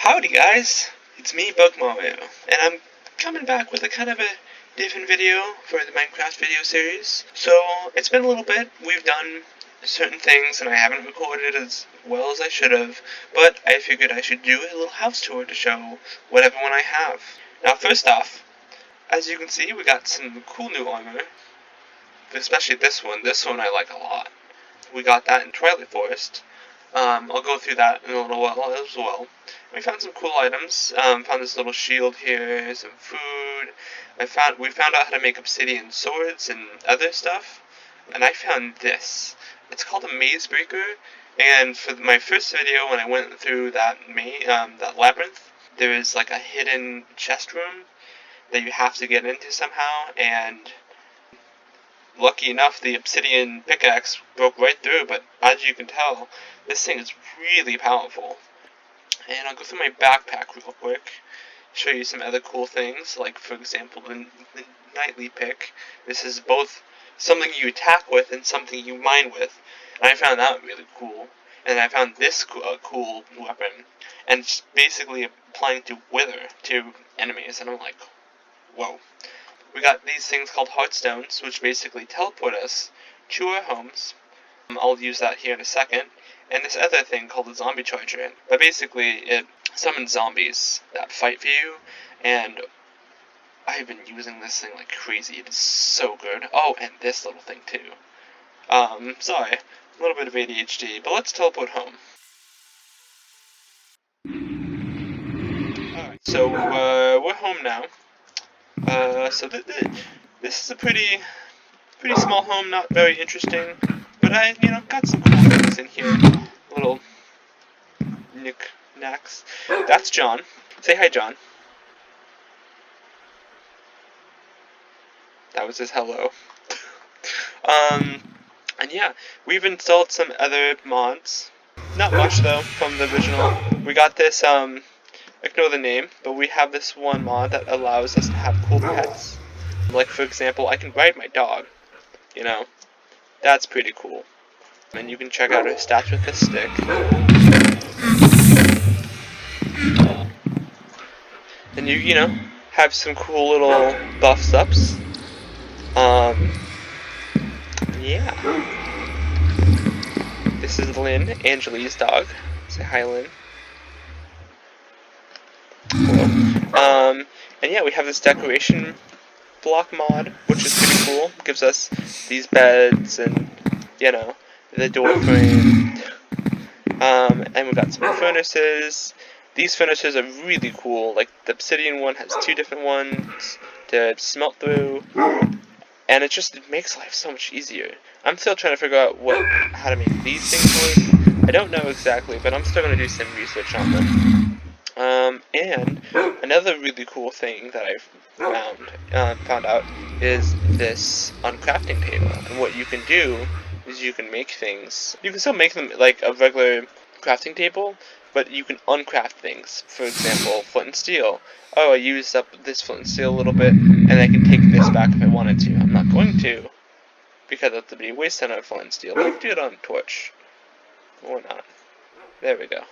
Howdy guys, it's me, Bug Mario, and I'm coming back with a kind of a different video for the Minecraft video series. So, it's been a little bit, we've done certain things and I haven't recorded as well as I should have, but I figured I should do a little house tour to show what everyone I have. Now first off, as you can see, we got some cool new armor, especially this one I like a lot. We got that in Twilight Forest. I'll go through that in a little while as well. We found some cool items. Found this little shield here, some food. We found out how to make obsidian swords and other stuff. And I found this. It's called a maze breaker. And for my first video, when I went through that that labyrinth, there is like a hidden chest room that you have to get into somehow. And lucky enough, the obsidian pickaxe broke right through, but as you can tell, this thing is really powerful. And I'll go through my backpack real quick, show you some other cool things, like for example the nightly pick. This is both something you attack with and something you mine with, and I found that really cool. And I found this cool weapon, and it's basically applying to wither to enemies, and I'm like, whoa. We got these things called heartstones, which basically teleport us to our homes. I'll use that here in a second. And this other thing called a zombie charger. But basically, it summons zombies that fight for you. And I've been using this thing like crazy. It is so good. Oh, and this little thing too. Sorry, a little bit of ADHD, but let's teleport home. Alright, so we're home now. So this is a pretty small home, not very interesting, but I, got some cool things in here. Little knick-knacks. That's John. Say hi, John. That was his hello. And yeah, we've installed some other mods. Not much, though, from the original. We got this, ignore the name, but we have this one mod that allows us to have cool pets. Like, for example, I can ride my dog. That's pretty cool. And you can check out her stats with this stick. And you have some cool little buffs ups. Yeah. This is Lynn, Angelie's dog. Say hi, Lynn. Hello. And yeah, we have this decoration block mod, which is pretty cool. It gives us these beds and, the door frame. And we got some furnaces. These furnaces are really cool. Like, the obsidian one has two different ones to smelt through. And it makes life so much easier. I'm still trying to figure out how to make these things work. I don't know exactly, but I'm still going to do some research on them. And another really cool thing that I've found out is this uncrafting table. And what you can do is you can make things. You can still make them like a regular crafting table, but you can uncraft things. For example, flint and steel. Oh, I used up this flint and steel a little bit, and I can take this back if I wanted to. I'm not going to, because that would be a waste of flint and steel. But I can do it on a torch. Or not. There we go.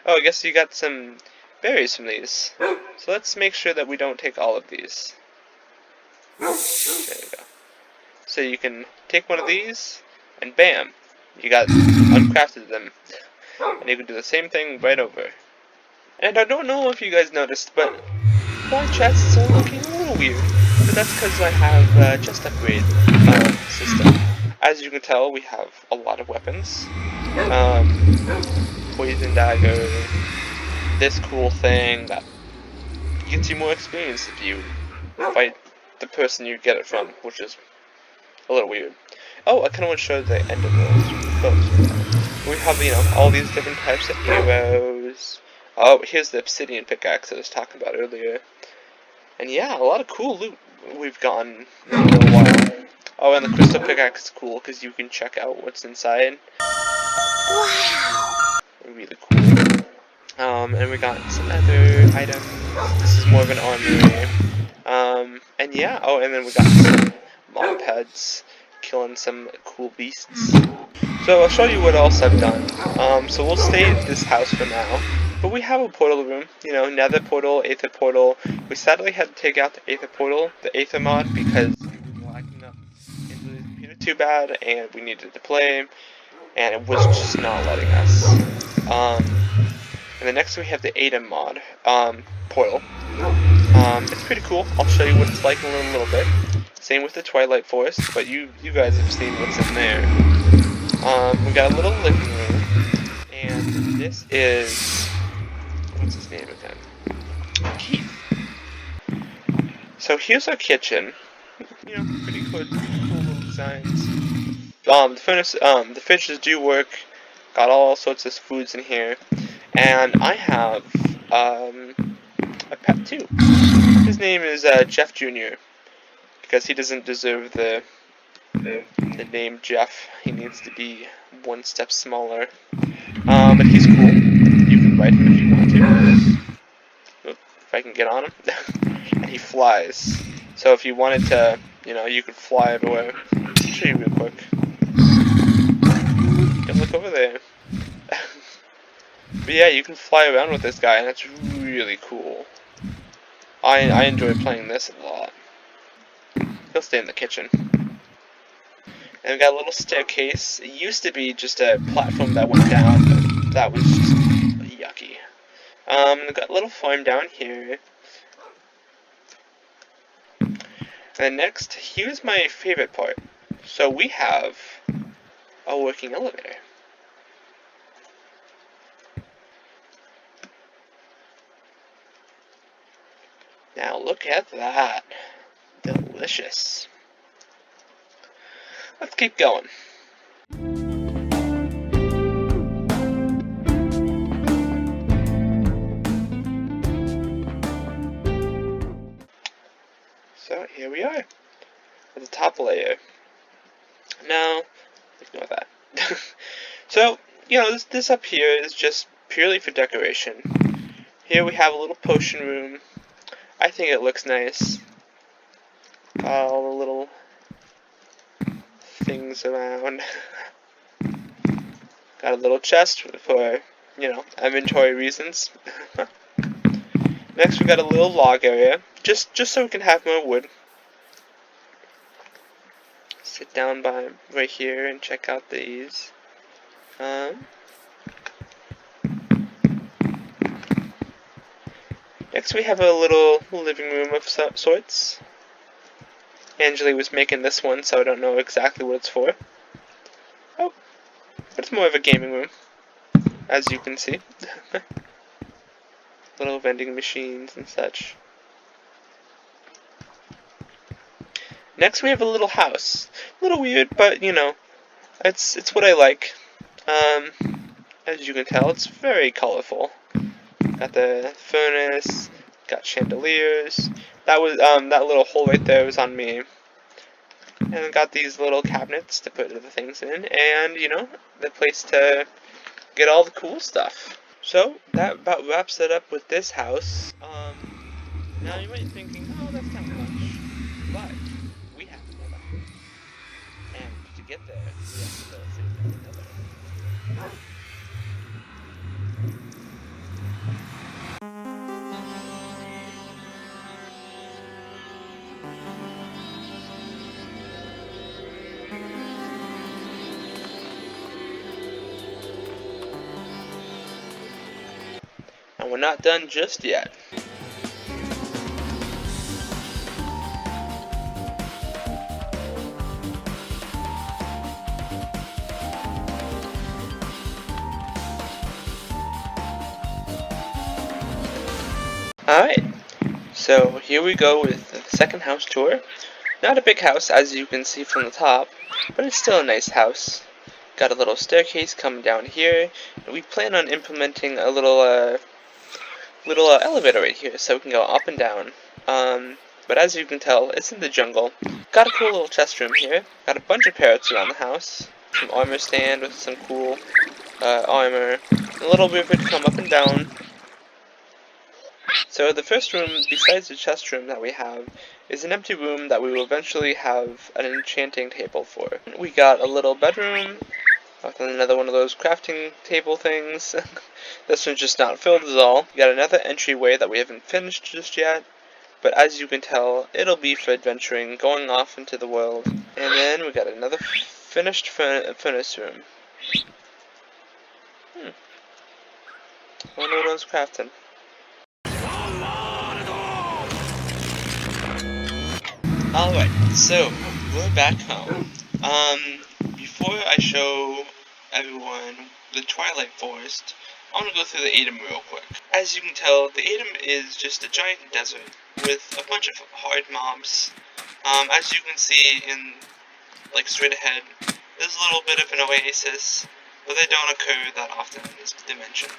Oh, I guess you got some berries from these. So let's make sure that we don't take all of these. There we go. So you can take one of these, and bam! You got uncrafted them. And you can do the same thing right over. And I don't know if you guys noticed, but my chests are looking a little weird. But that's because I have a chest upgrade system. As you can tell, we have a lot of weapons. Poison dagger, this cool thing that gets you more experience if you fight the person you get it from, which is a little weird. Oh, I kind of want to show the end of those. We have, all these different types of arrows. Oh, here's the obsidian pickaxe I was talking about earlier. And yeah, a lot of cool loot we've gotten in a little while. Oh, and the crystal pickaxe is cool because you can check out what's inside. Wow! Really cool. And we got some other items. This is more of an armory. And yeah, oh, and then we got some mob heads, killing some cool beasts. So I'll show you what else I've done. So we'll stay at this house for now. But we have a portal room, you know, nether portal, aether portal. We sadly had to take out the aether portal, the aether mod, because it was lagging up into the computer too bad, and we needed to play, and it was just not letting us. And then next we have the Adam mod, portal. It's pretty cool. I'll show you what it's like in a little bit. Same with the Twilight Forest, but you guys have seen what's in there. We got a little living room, and this is, what's his name again? Keith. So here's our kitchen. You know, pretty cool little designs. The fridges do work. Got all sorts of foods in here, and I have a pet too. His name is Jeff Jr. because he doesn't deserve the name Jeff. He needs to be one step smaller. But he's cool. You can ride him if you want to. If I can get on him. And he flies. So if you wanted to, you know, you could fly everywhere. I'll show you real quick. Don't look over there. But yeah, you can fly around with this guy, and that's really cool. I enjoy playing this a lot. He'll stay in the kitchen. And we got a little staircase. It used to be just a platform that went down, but that was just yucky. We got a little farm down here. And next, here's my favorite part. So we have a working elevator. Now look at that. Delicious. Let's keep going. So here we are at the top layer. Now, ignore that. So, you know, this up here is just purely for decoration. Here we have a little potion room. I think it looks nice. All the little things around. Got a little chest for, you know, inventory reasons. Next we got a little log area, just so we can have more wood. Sit down by right here and check out these. Next we have a little living room of sorts. Angeli was making this one, so I don't know exactly what it's for. Oh, but it's more of a gaming room, as you can see. Little vending machines and such. Next we have a little house. A little weird, but you know, it's what I like. As you can tell, it's very colorful. Got the furnace, got chandeliers. That was that little hole right there was on me. And I got these little cabinets to put the things in, and you know, the place to get all the cool stuff. So that about wraps it up with this house. Now you might be thinking, oh, that's kind of much, but we have to go back, and to get there, we have to go through another. And we're not done just yet. Alright, so here we go with the second house tour. Not a big house, as you can see from the top, but it's still a nice house. Got a little staircase coming down here, and we plan on implementing a little elevator right here, so we can go up and down. But as you can tell, it's in the jungle. Got a cool little chest room here. Got a bunch of parrots around the house. Some armor stand with some cool armor. A little river to come up and down. So the first room, besides the chest room that we have, is an empty room that we will eventually have an enchanting table for. We got a little bedroom, Another one of those crafting table things. This one's just not filled at all. We got another entryway that we haven't finished just yet, but as you can tell, it'll be for adventuring, going off into the world. And then we got another finished furnace room. I wonder what one's crafting. Alright, so we're back home. Before I show everyone the Twilight Forest, I want to go through the Atom real quick. As you can tell, the Atom is just a giant desert with a bunch of hard mobs. As you can see in, like, straight ahead, there's a little bit of an oasis, but they don't occur that often in this dimension.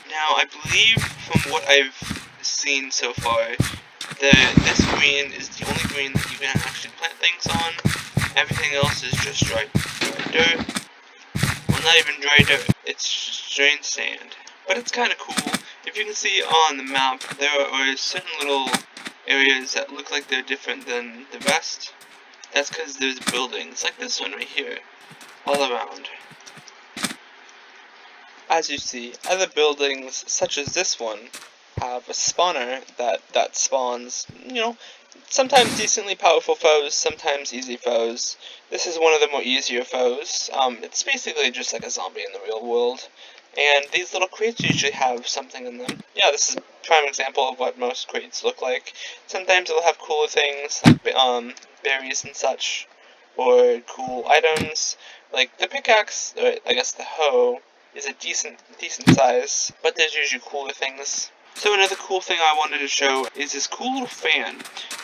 Now, I believe from what I've seen so far, this green is the only green that you can actually plant things on. Everything else is just dry dirt. Well, not even dry dirt, it's strange sand. But it's kind of cool. If you can see on the map, there are certain little areas that look like they're different than the rest. That's because there's buildings, like this one right here, all around. As you see, other buildings, such as this one, have a spawner that spawns, sometimes decently powerful foes, sometimes easy foes. This is one of the more easier foes. It's basically just like a zombie in the real world. And these little crates usually have something in them. Yeah, this is a prime example of what most crates look like. Sometimes it'll have cooler things, like berries and such, or cool items. Like the pickaxe, or I guess the hoe, is a decent size, but there's usually cooler things. So another cool thing I wanted to show is this cool little fan.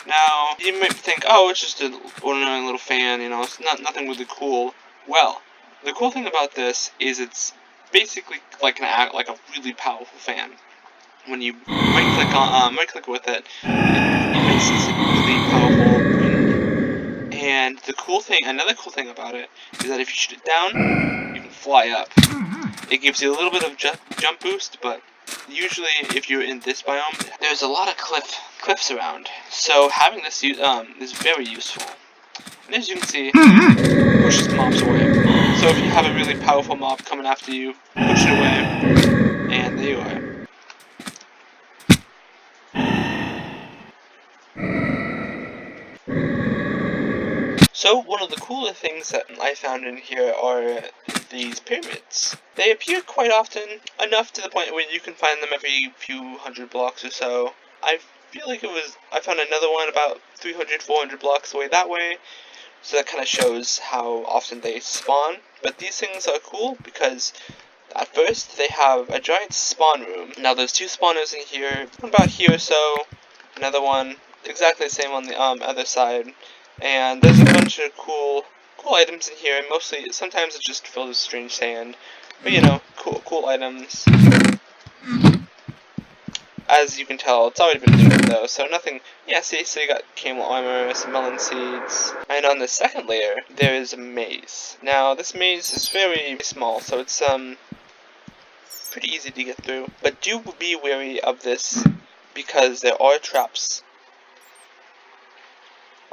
Now, you might think, oh, it's just an ordinary little fan, it's nothing really cool. Well, the cool thing about this is it's basically like a really powerful fan. When you right click with it, it makes this really powerful wind. And another cool thing about it is that if you shoot it down, you can fly up. It gives you a little bit of jump boost, but usually if you're in this biome, there's a lot of cliffs around, so having this is very useful. And as you can see, it pushes mobs away. So if you have a really powerful mob coming after you, push it away, and there you are. So one of the cooler things that I found in here are these pyramids. They appear quite often, enough to the point where you can find them every few hundred blocks or so. I feel like I found another one about 300, 400 blocks away that way, so that kind of shows how often they spawn. But these things are cool because at first they have a giant spawn room. Now there's two spawners in here, one about here or so, another one exactly the same on the other side. And there's a bunch of cool items in here. Sometimes it's just filled with strange sand, but cool items. As you can tell, it's already been looted though, so nothing. Yeah, see, so you got camel armor, some melon seeds, and on the second layer there is a maze. Now this maze is very small, so it's pretty easy to get through. But do be wary of this because there are traps.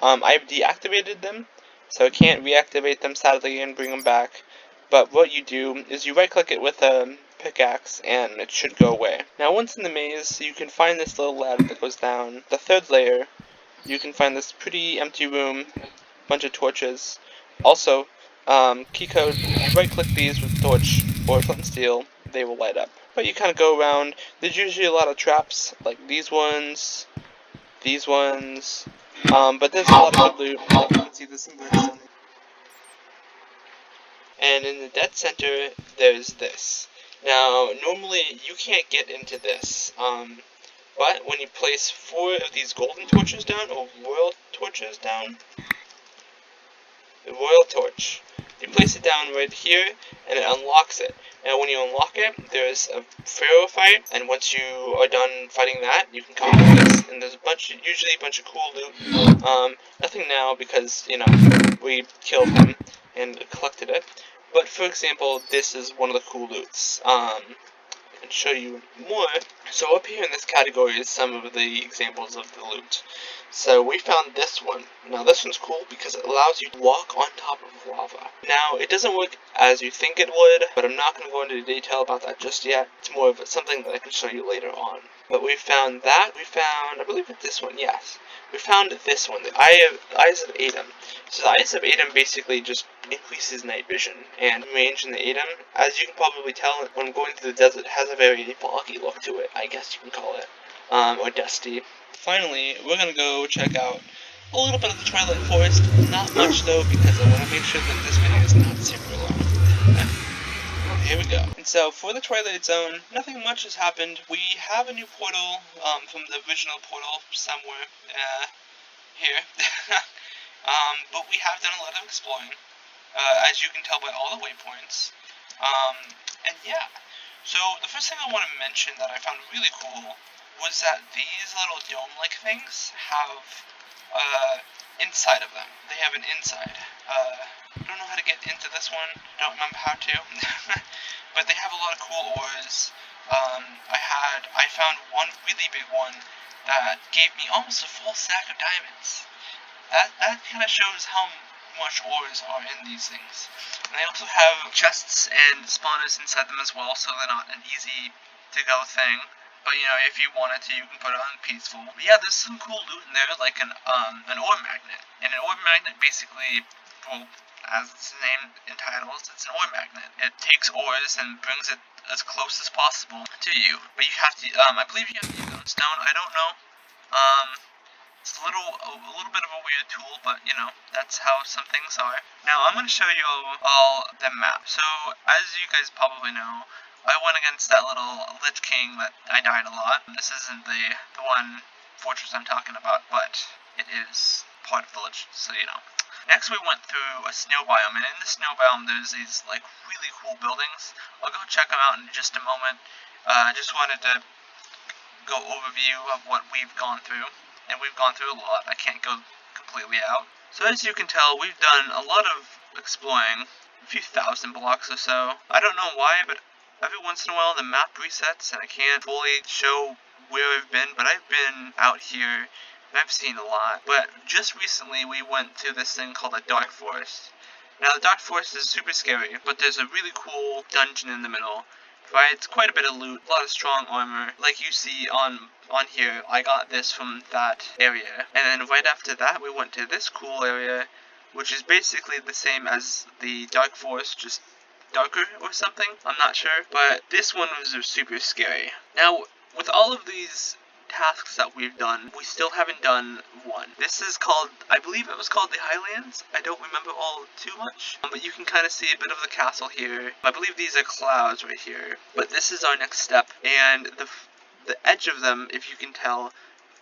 I've deactivated them, so I can't reactivate them sadly and bring them back. But what you do is you right click it with a pickaxe and it should go away. Now once in the maze, you can find this little ladder that goes down. The third layer, you can find this pretty empty room, bunch of torches. Also, key code, you right click these with torch or flint and steel, they will light up. But you kind of go around. There's usually a lot of traps, like these ones, but there's a lot of good loot. Like you can see there's some bricks on there. And in the dead center, there's this. Now, normally you can't get into this, but when you place 4 of these golden torches down, or royal torches down, the royal torch, you place it down right here, and it unlocks it. And when you unlock it, there's a pharaoh fight, and once you are done fighting that, you can come to this, and there's usually a bunch of cool loot. Nothing now because, we killed him and collected it. But for example, this is one of the cool loots. and show you more. So up here in this category is some of the examples of the loot. So we found this one. Now this one's cool because it allows you to walk on top of lava. Now it doesn't work as you think it would, but I'm not going to go into detail about that just yet. It's more of something that I can show you later on. But we found that. We found, I believe it's this one, yes. We found this one, the Eyes of Adam. So the Eyes of Adam basically just increases night vision and range in the Adam. As you can probably tell, when going through the desert, it has a very foggy look to it, I guess you can call it, or dusty. Finally, we're gonna go check out a little bit of the Twilight Forest. Not much though, because I want to make sure that this video is not super long. Here we go. And so, for the Twilight Zone, nothing much has happened. We have a new portal from the original portal somewhere here. But we have done a lot of exploring, as you can tell by all the waypoints. And yeah, so the first thing I want to mention that I found really cool was that these little dome-like things have inside of them. They have an inside. Don't know how to get into this one. Don't remember how to. But they have a lot of cool ores. I found one really big one that gave me almost a full stack of diamonds. That kind of shows how much ores are in these things. And they also have chests and spawners inside them as well, so they're not an easy to go thing. But you know, if you wanted to, you can put it on peaceful. But yeah, there's some cool loot in there, like an ore magnet. And an ore magnet basically, well, as its name entitles, it's an ore magnet. It takes ores and brings it as close as possible to you. But you have to, I believe you have to use it on stone. I don't know. It's a little bit of a weird tool, but you know, that's how some things are. Now I'm going to show you all the map. So as you guys probably know, I went against that little Lich King that I died a lot. This isn't the one fortress I'm talking about, but it is part of the Lich, so you know. Next we went through a snow biome, and in the snow biome there's these like really cool buildings. I'll go check them out in just a moment. I just wanted to go overview of what we've gone through, and we've gone through a lot. I can't go completely out. So as you can tell, we've done a lot of exploring, a few thousand blocks or so. I don't know why, but every once in a while the map resets and I can't fully show where I've been, but I've been out here and I've seen a lot. But just recently we went to this thing called the Dark Forest. Now the Dark Forest is super scary, but there's a really cool dungeon in the middle. Provides quite a bit of loot, a lot of strong armor. Like you see on here, I got this from that area. And then right after that we went to this cool area, which is basically the same as the Dark Forest, just darker or something, I'm not sure, but this one was super scary. Now, with all of these tasks that we've done, we still haven't done one. This is called, I believe it was called the Highlands. I don't remember all too much, but you can kind of see a bit of the castle here. I believe these are clouds right here, but this is our next step, and the edge of them, if you can tell,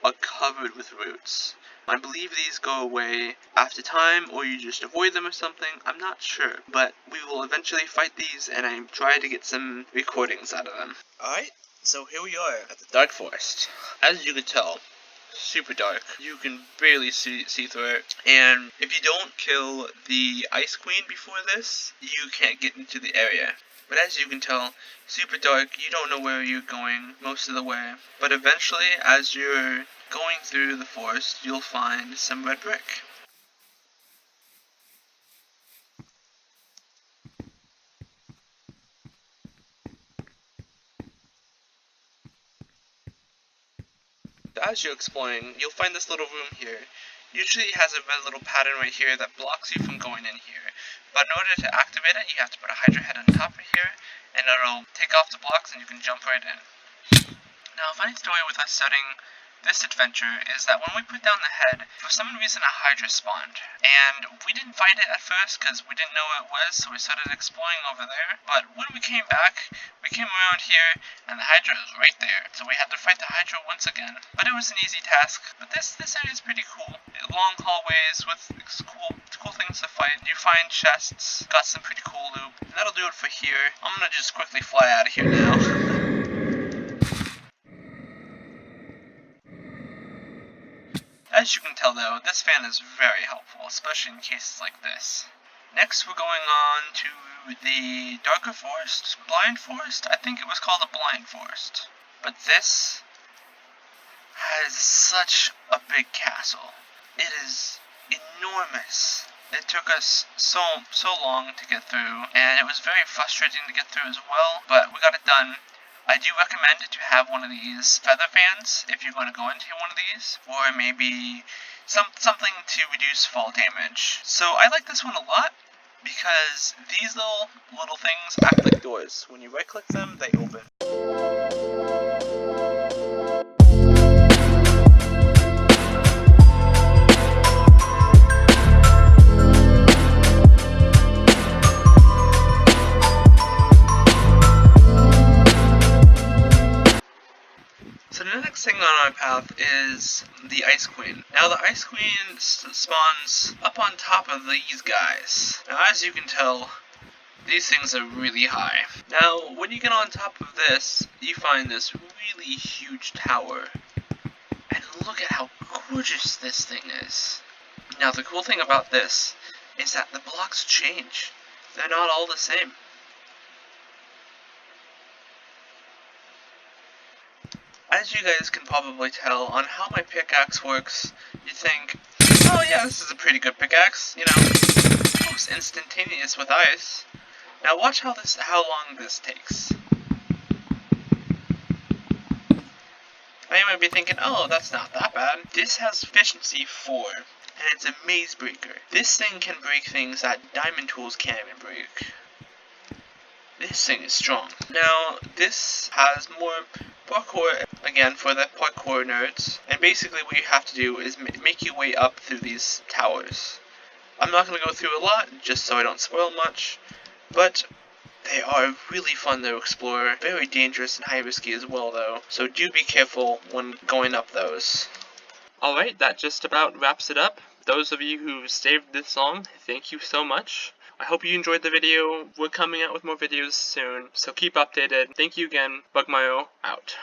are covered with roots. I believe these go away after time, or you just avoid them or something. I'm not sure, but we will eventually fight these, and I'm trying to get some recordings out of them. Alright, so here we are at the Dark Forest. As you can tell, super dark. You can barely see through it, and if you don't kill the Ice Queen before this, you can't get into the area. But as you can tell, super dark, you don't know where you're going most of the way. But eventually, as you're going through the forest, you'll find some red brick. As you're exploring, you'll find this little room here. Usually it has a red little pattern right here that blocks you from going in here. But in order to activate it, you have to put a Hydra head on top right here, and it'll take off the blocks and you can jump right in. Now, a funny story with us starting this adventure is that when we put down the head, for some reason a Hydra spawned. And we didn't find it at first because we didn't know what it was, so we started exploring over there. But when we came back, we came around here, and the Hydra was right there. So we had to fight the Hydra once again. But it was an easy task. But this area is pretty cool. Long hallways with cool things to fight. You find chests, got some pretty cool loot. And that'll do it for here. I'm gonna just quickly fly out of here now. As you can tell though, this fan is very helpful, especially in cases like this. Next we're going on to the darker forest, blind forest. I think it was called the blind forest. But this has such a big castle. It is enormous. It took us so long to get through, and it was very frustrating to get through as well, but we got it done. I do recommend to have one of these feather fans if you're going to go into one of these, or maybe something to reduce fall damage. So I like this one a lot because these little things act like doors. When you right click them, they open. So the next thing on our path is the Ice Queen. Now the Ice Queen spawns up on top of these guys. Now as you can tell, these things are really high. Now when you get on top of this, you find this really huge tower. And look at how gorgeous this thing is. Now the cool thing about this is that the blocks change. They're not all the same. As you guys can probably tell on how my pickaxe works, you think, oh yeah, this is a pretty good pickaxe, you know, almost instantaneous with ice. Now watch how long this takes. Now you might be thinking, oh, that's not that bad. This has efficiency 4, and it's a maze breaker. This thing can break things that diamond tools can't even break. This thing is strong. Now, this has more parkour, again, for the parkour nerds. And basically what you have to do is make your way up through these towers. I'm not going to go through a lot, just so I don't spoil much. But they are really fun to explore. Very dangerous and high risky as well, though. So do be careful when going up those. Alright, that just about wraps it up. Those of you who stayed this long, thank you so much. I hope you enjoyed the video. We're coming out with more videos soon, so keep updated. Thank you again. Bugmayo, out.